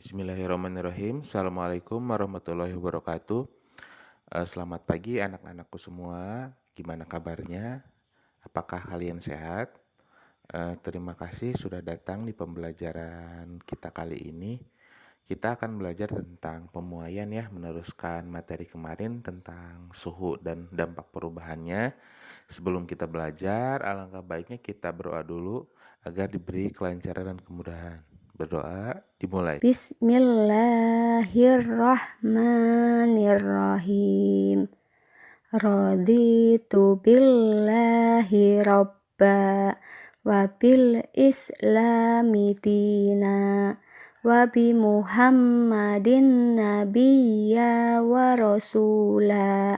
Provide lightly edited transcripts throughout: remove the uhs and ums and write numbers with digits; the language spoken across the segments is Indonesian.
Bismillahirrahmanirrahim. Assalamualaikum warahmatullahi wabarakatuh. Selamat pagi anak-anakku semua. Gimana kabarnya? Apakah kalian sehat? Terima kasih sudah datang di pembelajaran kita kali ini. Kita akan belajar tentang pemuaian ya, meneruskan materi kemarin tentang suhu dan dampak perubahannya. Sebelum kita belajar, alangkah baiknya kita berdoa dulu agar diberi kelancaran dan kemudahan. Berdoa dimulai. Bismillahirrahmanirrahim. Raditu billahi robba wa bil islami dina wa bi muhammadin nabiyya wa rasula.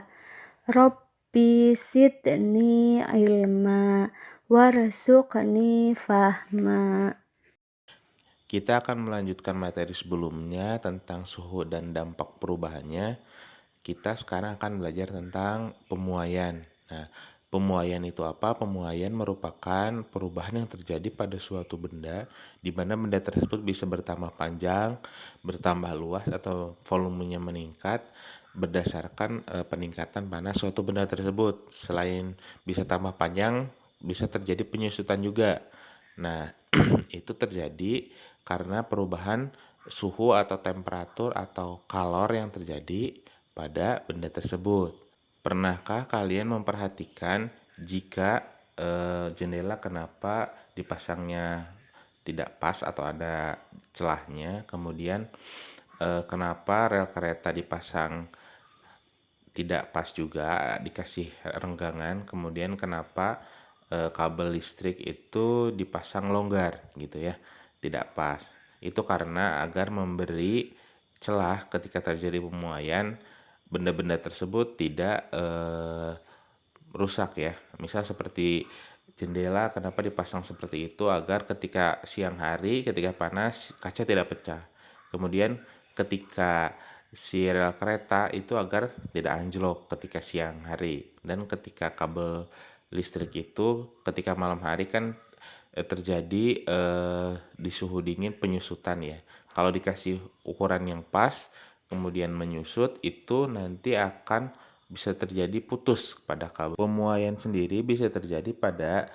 Rabbi sidni ilma warzuqni fahma. Kita akan melanjutkan materi sebelumnya tentang suhu dan dampak perubahannya. Kita sekarang akan belajar tentang pemuaian. Nah, pemuaian itu apa? Pemuaian merupakan perubahan yang terjadi pada suatu benda, di mana benda tersebut bisa bertambah panjang, bertambah luas, atau volumenya meningkat berdasarkan peningkatan panas suatu benda tersebut. Selain bisa tambah panjang, bisa terjadi penyusutan juga. Nah, itu terjadi karena perubahan suhu atau temperatur atau kalor yang terjadi pada benda tersebut. Pernahkah kalian memperhatikan jika jendela kenapa dipasangnya tidak pas atau ada celahnya, kemudian kenapa rel kereta dipasang tidak pas juga, dikasih renggangan, kemudian kenapa kabel listrik itu dipasang longgar gitu ya, tidak pas. Itu karena agar memberi celah ketika terjadi pemuaian, benda-benda tersebut tidak rusak ya. Misal seperti jendela, kenapa dipasang seperti itu? Agar ketika siang hari, ketika panas, kaca tidak pecah. Kemudian ketika si rel kereta itu agar tidak anjlok ketika siang hari. Dan ketika kabel listrik itu ketika malam hari kan terjadi di suhu dingin penyusutan ya. Kalau dikasih ukuran yang pas kemudian menyusut, itu nanti akan bisa terjadi putus pada kabel. Pemuaian sendiri bisa terjadi pada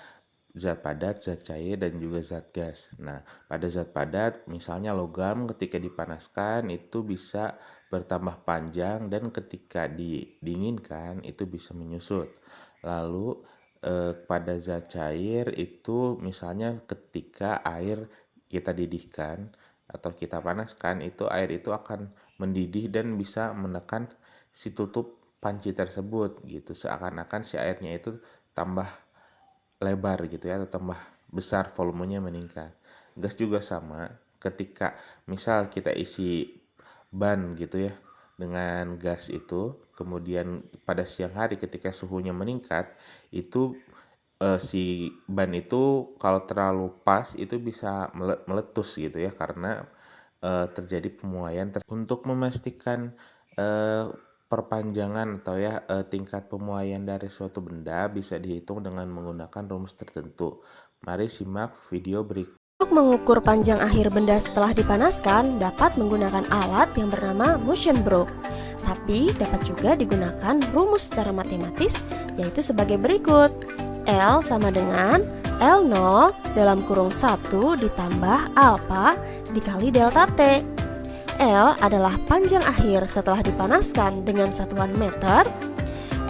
zat padat, zat cair, dan juga zat gas. Nah, pada zat padat misalnya logam ketika dipanaskan itu bisa bertambah panjang dan ketika didinginkan itu bisa menyusut. Lalu pada zat cair itu misalnya ketika air kita didihkan atau kita panaskan, itu air itu akan mendidih dan bisa menekan si tutup panci tersebut gitu, seakan-akan si airnya itu tambah lebar gitu ya, atau tambah besar, volumenya meningkat. Gas juga sama, ketika misal kita isi ban gitu ya dengan gas itu, kemudian pada siang hari ketika suhunya meningkat, itu si ban itu kalau terlalu pas itu bisa meletus gitu ya, karena terjadi pemuaian. Untuk memastikan perpanjangan atau ya tingkat pemuaian dari suatu benda bisa dihitung dengan menggunakan rumus tertentu. Mari simak video berikut. Untuk mengukur panjang akhir benda setelah dipanaskan dapat menggunakan alat yang bernama motion broke. Tapi dapat juga digunakan rumus secara matematis, yaitu sebagai berikut. L sama dengan L0 dalam kurung 1 ditambah alfa dikali delta T. L adalah panjang akhir setelah dipanaskan dengan satuan meter.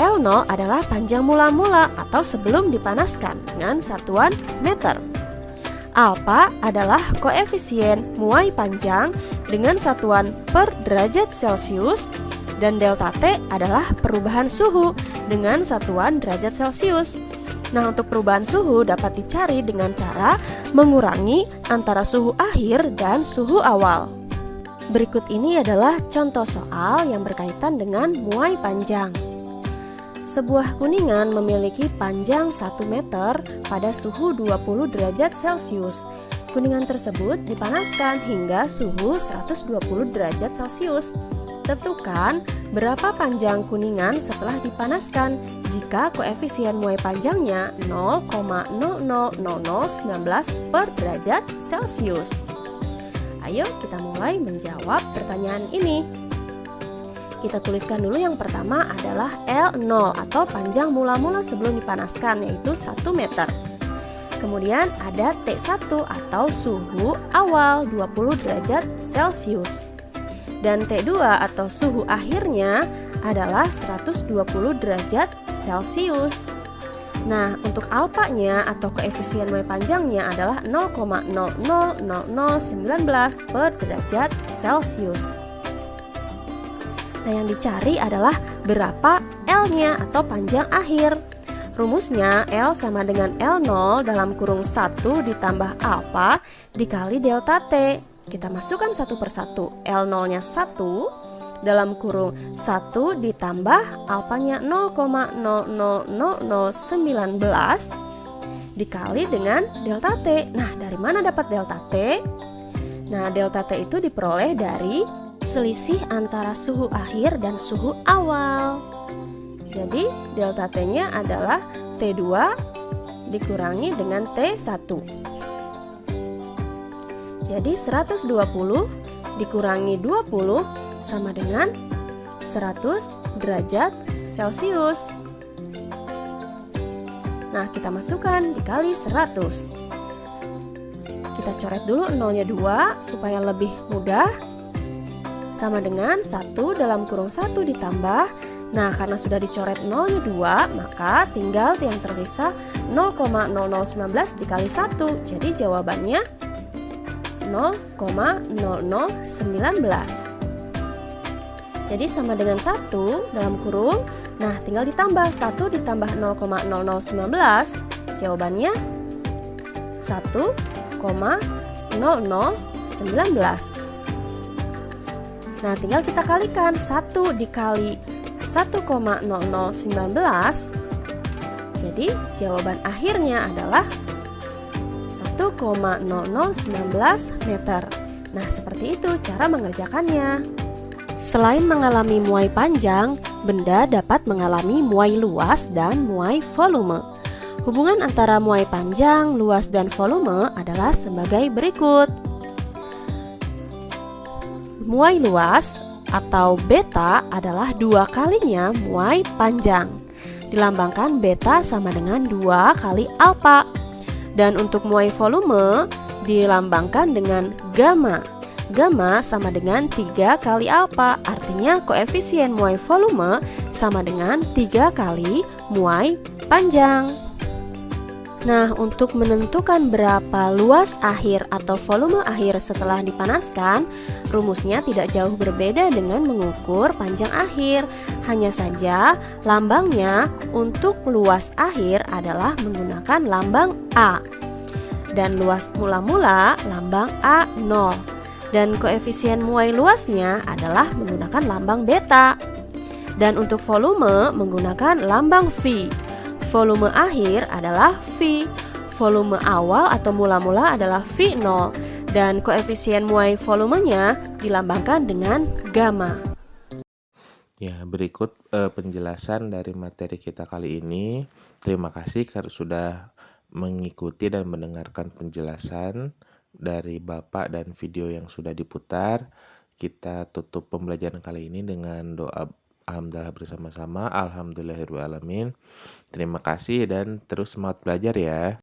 L0 adalah panjang mula-mula atau sebelum dipanaskan dengan satuan meter. Alfa adalah koefisien muai panjang dengan satuan per derajat Celcius, dan delta T adalah perubahan suhu dengan satuan derajat Celcius. Nah, untuk perubahan suhu dapat dicari dengan cara mengurangi antara suhu akhir dan suhu awal. Berikut ini adalah contoh soal yang berkaitan dengan muai panjang. Sebuah kuningan memiliki panjang 1 meter pada suhu 20 derajat Celcius. Kuningan tersebut dipanaskan hingga suhu 120 derajat Celcius. Tentukan berapa panjang kuningan setelah dipanaskan jika koefisien muai panjangnya 0,000019 per derajat Celcius. Ayo kita mulai menjawab pertanyaan ini. Kita tuliskan dulu yang pertama adalah L0 atau panjang mula-mula sebelum dipanaskan, yaitu 1 meter. Kemudian ada T1 atau suhu awal 20 derajat Celcius. Dan T2 atau suhu akhirnya adalah 120 derajat Celcius. Nah, untuk alpanya atau koefisien muai panjangnya adalah 0,000019 per derajat Celcius. Nah, yang dicari adalah berapa L-nya atau panjang akhir. Rumusnya L sama dengan L0 dalam kurung 1 ditambah alfa dikali delta T. Kita masukkan satu persatu. L0-nya 1 dalam kurung 1 ditambah alfanya 0,000019 dikali dengan delta T. Nah, dari mana dapat delta T? Nah, delta T itu diperoleh dari selisih antara suhu akhir dan suhu awal. Jadi, delta T-nya adalah T2 dikurangi dengan T1. Jadi 120 dikurangi 20 sama dengan 100 derajat Celcius. Nah, kita masukkan dikali 100. Kita coret dulu nolnya 2 supaya lebih mudah. Sama dengan 1 dalam kurung 1 ditambah. Nah, karena sudah dicoret nolnya 2, maka tinggal yang tersisa 0,0019 dikali 1. Jadi jawabannya 0,0019. Jadi sama dengan 1 dalam kurung. Nah, tinggal ditambah 1 ditambah 0,0019. Jawabannya 1,0019. Nah, tinggal kita kalikan 1 dikali 1,0019. Jadi jawaban akhirnya adalah 1,0019 meter. Nah, seperti itu cara mengerjakannya. Selain mengalami muai panjang, benda dapat mengalami muai luas dan muai volume. Hubungan antara muai panjang, luas, dan volume adalah sebagai berikut. Muai luas atau beta adalah 2 kalinya muai panjang. Dilambangkan beta sama dengan 2 kali alfa. Dan untuk muai volume dilambangkan dengan gamma. Gamma sama dengan 3 kali alfa. Artinya koefisien muai volume sama dengan 3 kali muai panjang. Nah, untuk menentukan berapa luas akhir atau volume akhir setelah dipanaskan, rumusnya tidak jauh berbeda dengan mengukur panjang akhir. Hanya saja lambangnya untuk luas akhir adalah menggunakan lambang A. Dan luas mula-mula lambang A0. Dan koefisien muai luasnya adalah menggunakan lambang beta. Dan untuk volume menggunakan lambang V. Volume akhir adalah V, volume awal atau mula-mula adalah V0, dan koefisien muai volumenya dilambangkan dengan gamma. Ya, berikut penjelasan dari materi kita kali ini. Terima kasih karena sudah mengikuti dan mendengarkan penjelasan dari Bapak dan video yang sudah diputar. Kita tutup pembelajaran kali ini dengan doa alhamdulillah bersama-sama. Alhamdulillahirrahmanirrahim. Terima kasih dan terus semangat belajar ya.